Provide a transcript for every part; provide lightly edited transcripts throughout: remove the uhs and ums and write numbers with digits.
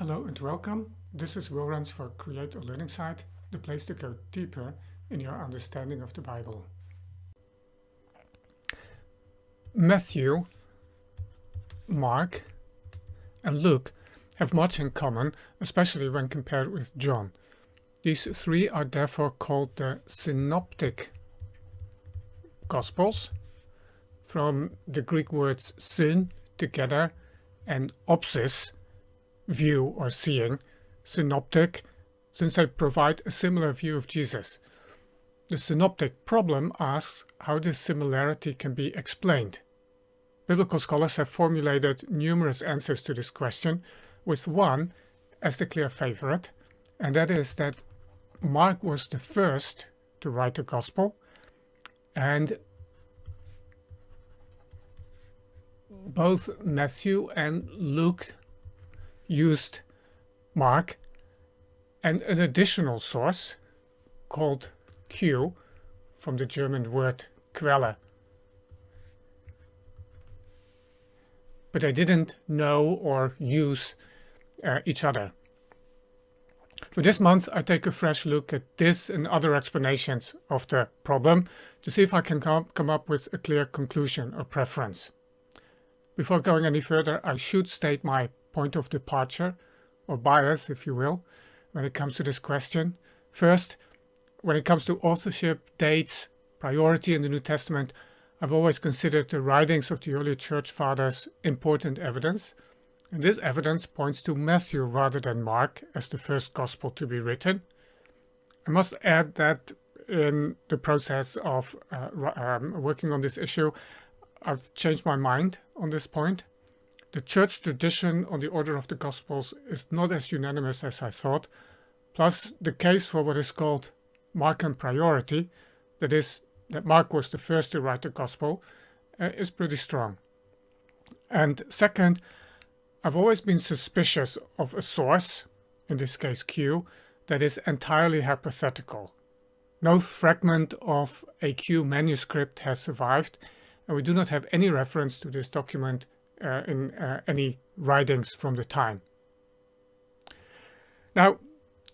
Hello and welcome. This is Wilrens for Create a Learning Site, the place to go deeper in your understanding of the Bible. Matthew, Mark, and Luke have much in common, especially when compared with John. These three are therefore called the Synoptic Gospels, from the Greek words syn, together, and opsis, view or seeing, synoptic, since they provide a similar view of Jesus. The Synoptic Problem asks how this similarity can be explained. Biblical scholars have formulated numerous answers to this question, with one as the clear favorite, and that is that Mark was the first to write the Gospel, and both Matthew and Luke used Mark and an additional source called Q, from the German word Quelle. But they didn't know or use each other. For this month, I take a fresh look at this and other explanations of the problem to see if I can come up with a clear conclusion or preference. Before going any further, I should state my point of departure, or bias, if you will, when it comes to this question. First, when it comes to authorship, dates, priority in the New Testament, I've always considered the writings of the early church fathers important evidence, and this evidence points to Matthew rather than Mark as the first gospel to be written. I must add that in the process of working on this issue, I've changed my mind on this point. The church tradition on the order of the Gospels is not as unanimous as I thought, plus the case for what is called Marcan priority, that is, that Mark was the first to write the Gospel, is pretty strong. And second, I've always been suspicious of a source, in this case Q, that is entirely hypothetical. No fragment of a Q manuscript has survived, and we do not have any reference to this document in any writings from the time. Now,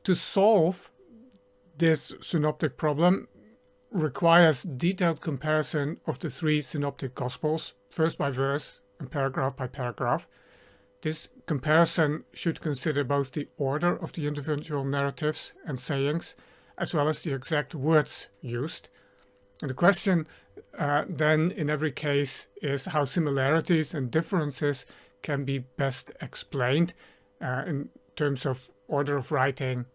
to solve this synoptic problem requires detailed comparison of the three synoptic gospels, verse by verse and paragraph by paragraph. This comparison should consider both the order of the individual narratives and sayings, as well as the exact words used. And the question then in every case is how similarities and differences can be best explained in terms of order of writing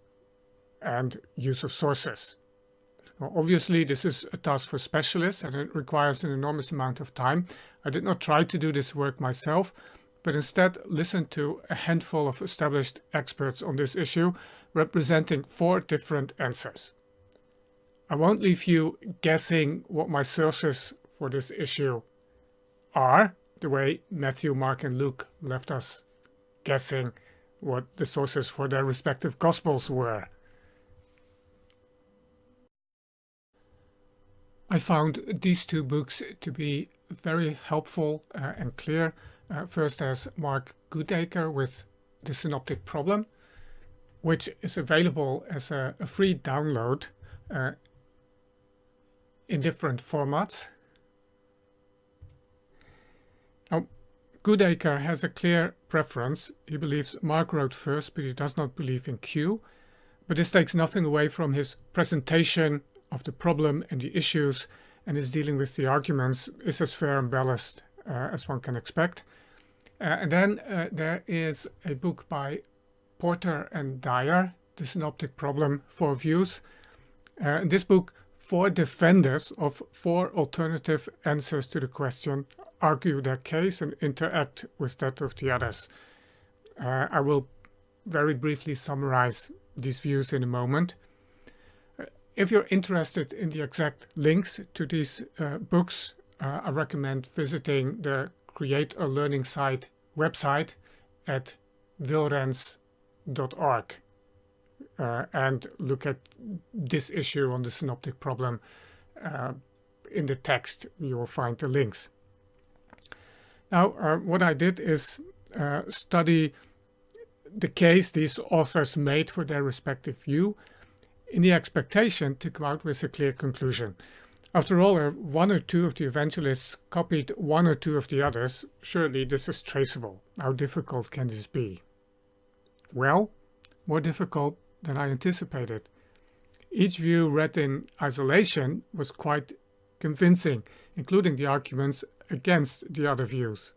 and use of sources. Well, obviously this is a task for specialists and it requires an enormous amount of time. I did not try to do this work myself, but instead listened to a handful of established experts on this issue, representing 4 different answers. I won't leave you guessing what my sources for this issue are, the way Matthew, Mark, and Luke left us guessing what the sources for their respective Gospels were. I found these 2 books to be very helpful and clear. First, there's Mark Goodacre with The Synoptic Problem, which is available as a free download in different formats. Now, Goodacre has a clear preference. He believes Mark wrote first, but he does not believe in Q. But this takes nothing away from his presentation of the problem and the issues, and his dealing with the arguments is as fair and balanced as one can expect. And then there is a book by Porter and Dyer, The Synoptic Problem, 4 Views. In this book, 4 defenders of 4 alternative answers to the question argue their case and interact with that of the others. I will very briefly summarize these views in a moment. If you're interested in the exact links to these books, I recommend visiting the Create a Learning Site website at wilrens.org. And look at this issue on the synoptic problem. In the text you will find the links. Now what I did is study the case these authors made for their respective view in the expectation to come out with a clear conclusion. After all, one or two of the evangelists copied one or two of the others. Surely this is traceable. How difficult can this be? Well, more difficult than I anticipated. Each view read in isolation was quite convincing, including the arguments against the other views.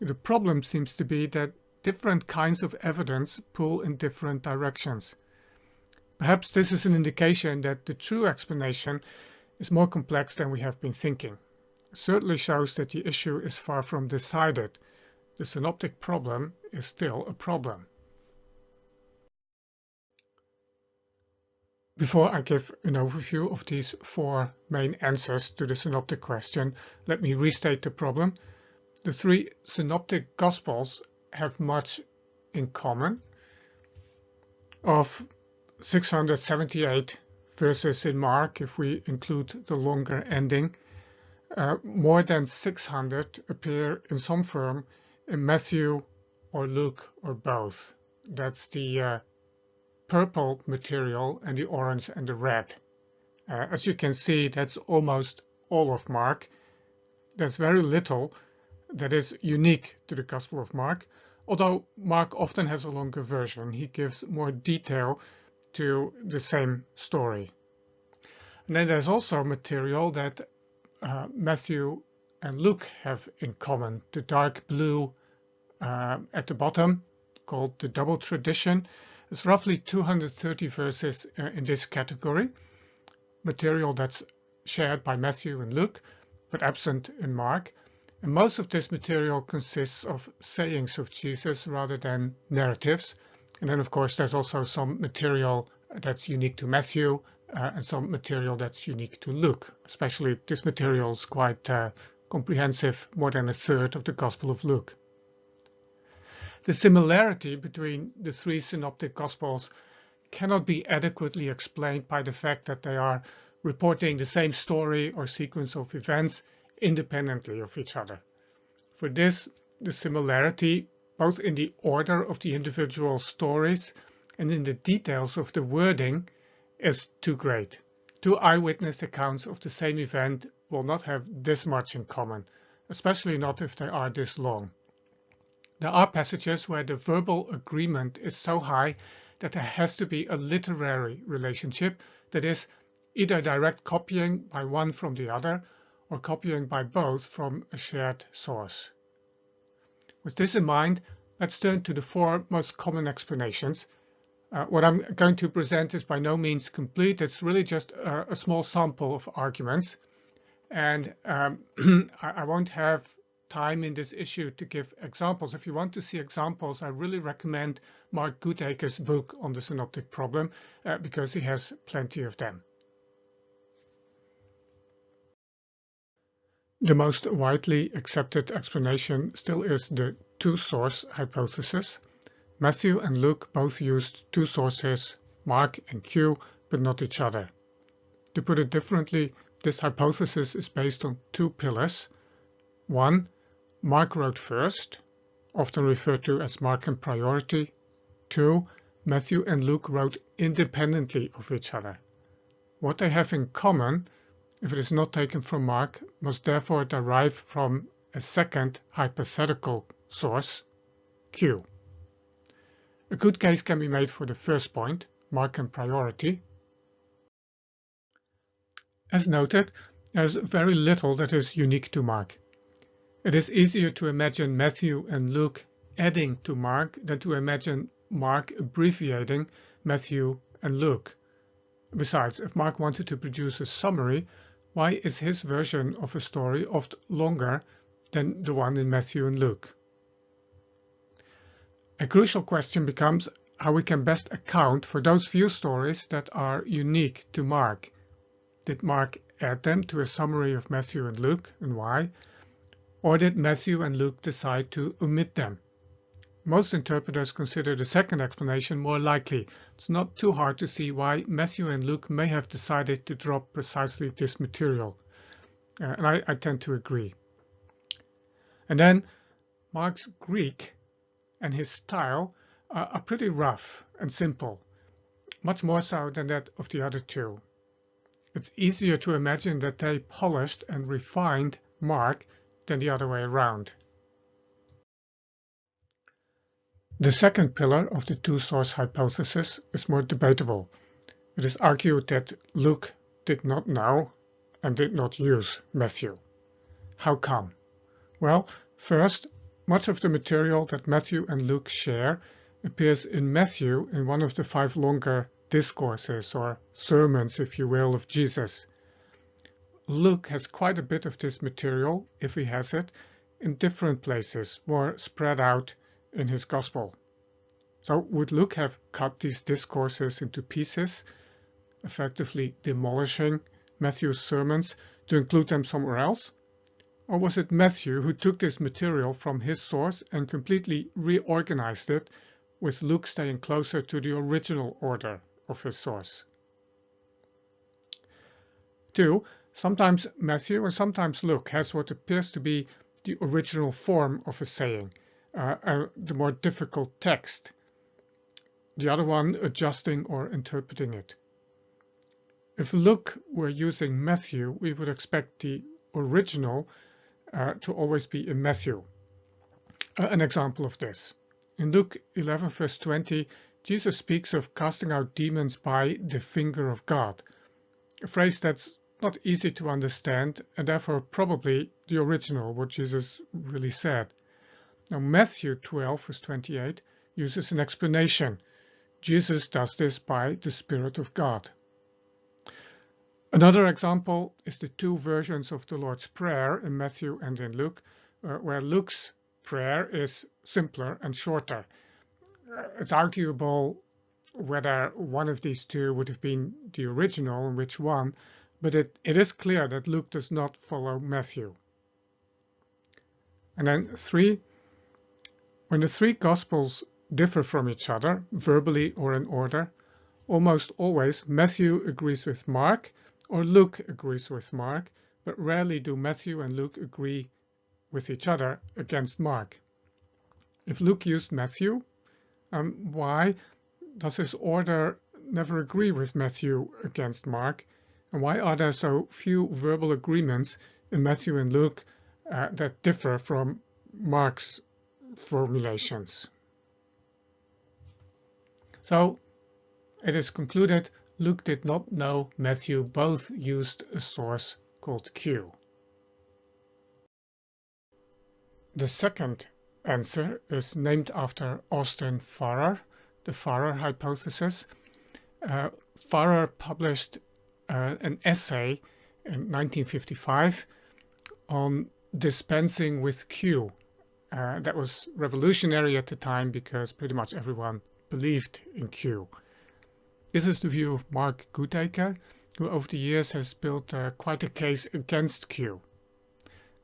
The problem seems to be that different kinds of evidence pull in different directions. Perhaps this is an indication that the true explanation is more complex than we have been thinking. It certainly shows that the issue is far from decided. The synoptic problem is still a problem. Before I give an overview of these four main answers to the synoptic question, let me restate the problem. The three synoptic gospels have much in common. Of 678 verses in Mark, if we include the longer ending, more than 600 appear in some form in Matthew or Luke or both. That's the purple material and the orange and the red. As you can see, that's almost all of Mark. There's very little that is unique to the Gospel of Mark, although Mark often has a longer version. He gives more detail to the same story. And then there's also material that Matthew and Luke have in common. The dark blue at the bottom, called the double tradition, is roughly 230 verses in this category. Material that's shared by Matthew and Luke, but absent in Mark. And most of this material consists of sayings of Jesus rather than narratives. And then, of course, there's also some material that's unique to Matthew and some material that's unique to Luke. Especially this material is quite comprehensive, more than a third of the Gospel of Luke. The similarity between the three synoptic Gospels cannot be adequately explained by the fact that they are reporting the same story or sequence of events independently of each other. For this, the similarity, both in the order of the individual stories and in the details of the wording, is too great. Two eyewitness accounts of the same event will not have this much in common, especially not if they are this long. There are passages where the verbal agreement is so high that there has to be a literary relationship, that is, either direct copying by one from the other or copying by both from a shared source. With this in mind, let's turn to the four most common explanations. What I'm going to present is by no means complete. It's really just a small sample of arguments. And I won't have time in this issue to give examples. If you want to see examples, I really recommend Mark Goodacre's book on the synoptic problem because he has plenty of them. The most widely accepted explanation still is the two-source hypothesis. Matthew and Luke both used two sources, Mark and Q, but not each other. To put it differently, this hypothesis is based on two pillars. One, Mark wrote first, often referred to as Marcan priority. Two, Matthew and Luke wrote independently of each other. What they have in common, if it is not taken from Mark, must therefore derive from a second hypothetical source, Q. A good case can be made for the first point, Marcan priority. As noted, there is very little that is unique to Mark. It is easier to imagine Matthew and Luke adding to Mark than to imagine Mark abbreviating Matthew and Luke. Besides, if Mark wanted to produce a summary, why is his version of a story often longer than the one in Matthew and Luke? A crucial question becomes how we can best account for those few stories that are unique to Mark. Did Mark add them to a summary of Matthew and Luke, and why? Or did Matthew and Luke decide to omit them? Most interpreters consider the second explanation more likely. It's not too hard to see why Matthew and Luke may have decided to drop precisely this material. And I tend to agree. And then Mark's Greek and his style are pretty rough and simple, much more so than that of the other two. It's easier to imagine that they polished and refined Mark than the other way around. The second pillar of the two-source hypothesis is more debatable. It is argued that Luke did not know and did not use Matthew. How come? Well, first, much of the material that Matthew and Luke share appears in Matthew in one of the 5 longer discourses, or sermons, if you will, of Jesus. Luke has quite a bit of this material, if he has it, in different places, more spread out in his Gospel. So would Luke have cut these discourses into pieces, effectively demolishing Matthew's sermons to include them somewhere else? Or was it Matthew who took this material from his source and completely reorganized it, with Luke staying closer to the original order of his source? 2. Sometimes Matthew and sometimes Luke has what appears to be the original form of a saying, the more difficult text, the other one adjusting or interpreting it. If Luke were using Matthew, we would expect the original to always be in Matthew. An example of this. In Luke 11 verse 20, Jesus speaks of casting out demons by the finger of God, a phrase that's not easy to understand and therefore probably the original, what Jesus really said. Now Matthew 12 verse 28 uses an explanation. Jesus does this by the Spirit of God. Another example is the 2 versions of the Lord's Prayer in Matthew and in Luke, where Luke's prayer is simpler and shorter. It's arguable whether one of these 2 would have been the original and which one, but it is clear that Luke does not follow Matthew. And then 3, when the 3 Gospels differ from each other, verbally or in order, almost always Matthew agrees with Mark or Luke agrees with Mark, but rarely do Matthew and Luke agree with each other against Mark. If Luke used Matthew, why does his order never agree with Matthew against Mark? And why are there so few verbal agreements in Matthew and Luke that differ from Mark's formulations? So it is concluded Luke did not know Matthew both used a source called Q. The second answer is named after Austin Farrer, the Farrer hypothesis. Farrer published an essay in 1955 on dispensing with Q. That was revolutionary at the time because pretty much everyone believed in Q. This is the view of Mark Goodacre, who over the years has built quite a case against Q.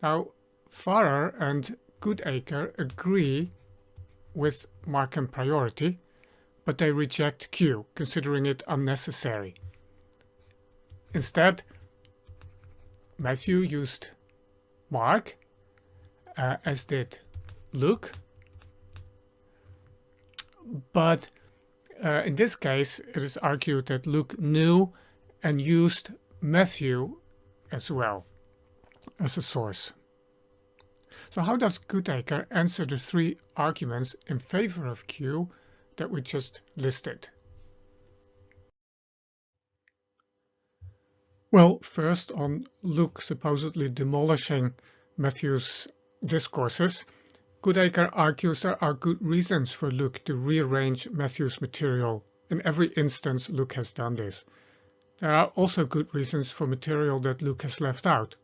Now, Farrer and Goodacre agree with Marcan priority, but they reject Q, considering it unnecessary. Instead, Matthew used Mark, as did Luke, but in this case it is argued that Luke knew and used Matthew as well as a source. So how does Goodacre answer the 3 arguments in favor of Q that we just listed? Well, first on Luke supposedly demolishing Matthew's discourses, Goodacre argues there are good reasons for Luke to rearrange Matthew's material. In every instance, Luke has done this. There are also good reasons for material that Luke has left out.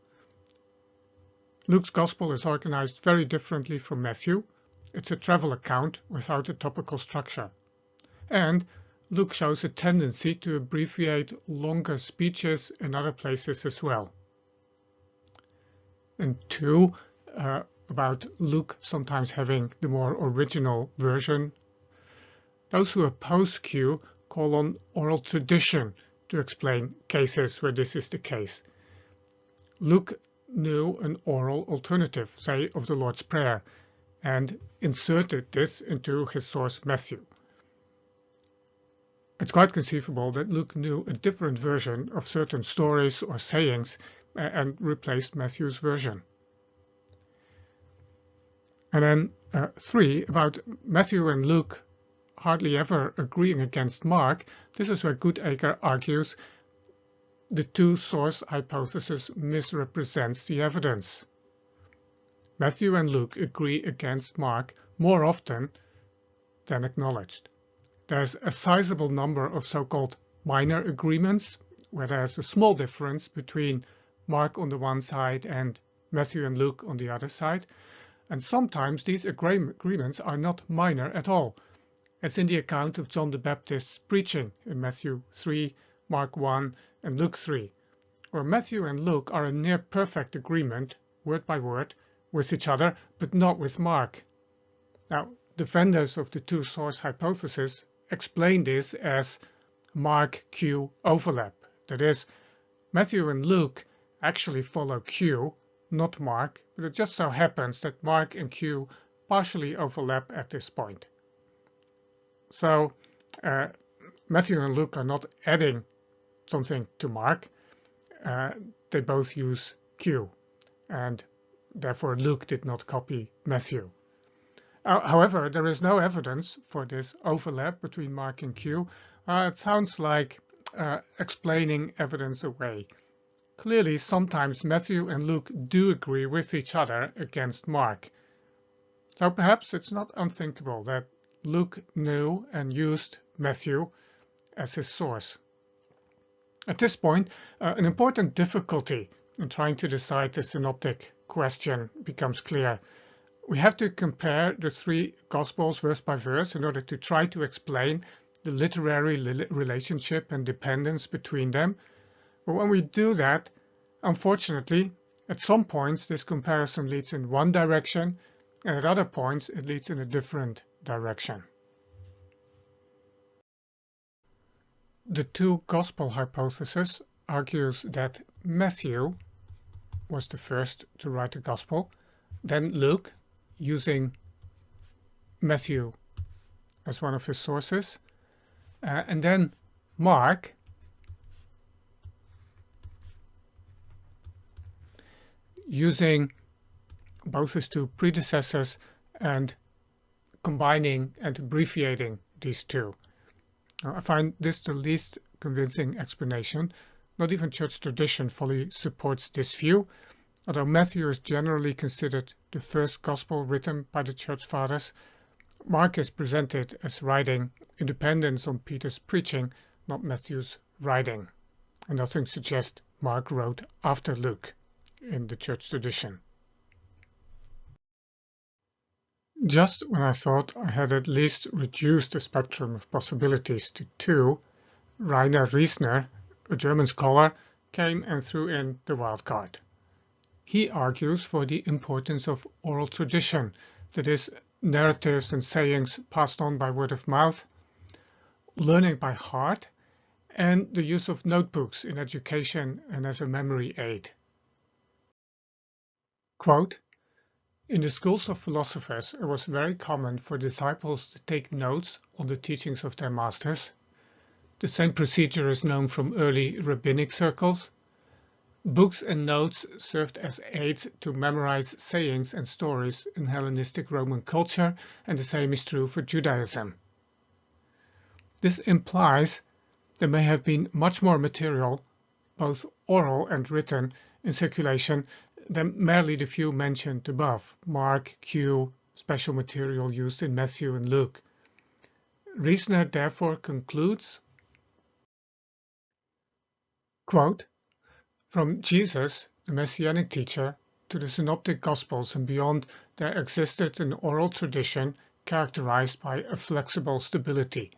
Luke's Gospel is organized very differently from Matthew. It's a travel account without a topical structure. And Luke shows a tendency to abbreviate longer speeches in other places as well. And 2, about Luke sometimes having the more original version. Those who oppose Q call on oral tradition to explain cases where this is the case. Luke knew an oral alternative, say of the Lord's Prayer, and inserted this into his source Matthew. It's quite conceivable that Luke knew a different version of certain stories or sayings and replaced Matthew's version. And then 3, about Matthew and Luke hardly ever agreeing against Mark. This is where Goodacre argues the two-source hypothesis misrepresents the evidence. Matthew and Luke agree against Mark more often than acknowledged. There's a sizable number of so-called minor agreements, where there's a small difference between Mark on the one side and Matthew and Luke on the other side. And sometimes these agreements are not minor at all, as in the account of John the Baptist's preaching in Matthew 3, Mark 1, and Luke 3, where Matthew and Luke are in near perfect agreement, word by word, with each other, but not with Mark. Now, defenders of the two-source hypothesis explain this as Mark-Q overlap. That is, Matthew and Luke actually follow Q, not Mark, but it just so happens that Mark and Q partially overlap at this point. So Matthew and Luke are not adding something to Mark. They both use Q, and therefore Luke did not copy Matthew. However, there is no evidence for this overlap between Mark and Q. It sounds like explaining evidence away. Clearly, sometimes Matthew and Luke do agree with each other against Mark. So perhaps it's not unthinkable that Luke knew and used Matthew as his source. At this point, an important difficulty in trying to decide the synoptic question becomes clear. We have to compare the three Gospels verse by verse in order to try to explain the literary relationship and dependence between them. But when we do that, unfortunately, at some points this comparison leads in one direction, and at other points it leads in a different direction. The two Gospel hypothesis argues that Matthew was the first to write the Gospel, then Luke, using Matthew as one of his sources, and then Mark, using both his two predecessors and combining and abbreviating these two. I find this the least convincing explanation. Not even church tradition fully supports this view, although Matthew is generally considered the first gospel written by the church fathers. Mark is presented as writing in dependence on Peter's preaching, not Matthew's writing, and nothing suggests Mark wrote after Luke in the church tradition. Just when I thought I had at least reduced the spectrum of possibilities to two, Rainer Riesner, a German scholar, came and threw in the wild card. He argues for the importance of oral tradition, that is, narratives and sayings passed on by word of mouth, learning by heart, and the use of notebooks in education and as a memory aid. Quote, "In the schools of philosophers, it was very common for disciples to take notes on the teachings of their masters. The same procedure is known from early rabbinic circles. Books and notes served as aids to memorize sayings and stories in Hellenistic Roman culture, and the same is true for Judaism. This implies there may have been much more material, both oral and written, in circulation than merely the few mentioned above, Mark, Q, special material used in Matthew and Luke. Riesner therefore concludes, quote, from Jesus, the Messianic teacher, to the Synoptic Gospels and beyond, there existed an oral tradition characterized by a flexible stability.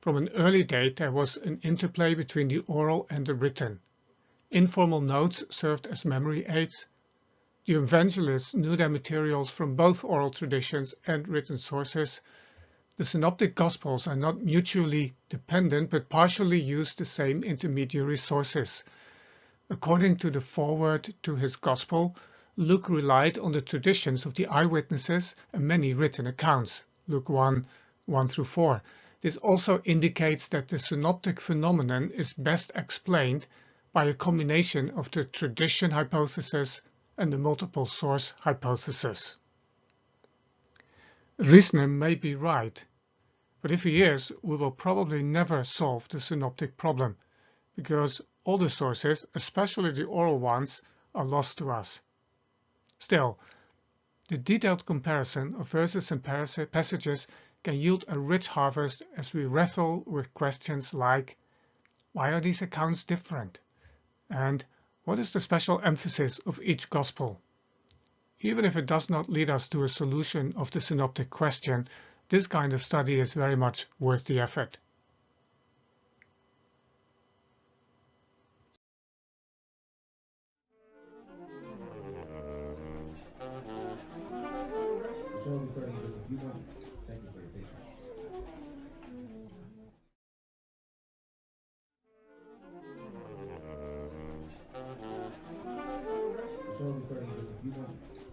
From an early date, there was an interplay between the oral and the written. Informal notes served as memory aids. The evangelists knew their materials from both oral traditions and written sources. The Synoptic Gospels are not mutually dependent, but partially use the same intermediary sources. According to the foreword to his Gospel, Luke relied on the traditions of the eyewitnesses and many written accounts, Luke 1, 1 through 4, This also indicates that the synoptic phenomenon is best explained by a combination of the tradition hypothesis and the multiple source hypothesis. Riesner may be right, but if he is, we will probably never solve the synoptic problem, because all the sources, especially the oral ones, are lost to us. Still, the detailed comparison of verses and passages can yield a rich harvest as we wrestle with questions like, why are these accounts different? And what is the special emphasis of each gospel? Even if it does not lead us to a solution of the synoptic question, this kind of study is very much worth the effort. The show will be starting in just a few moments. Thank you for your patience. The show will be starting in just a few moments.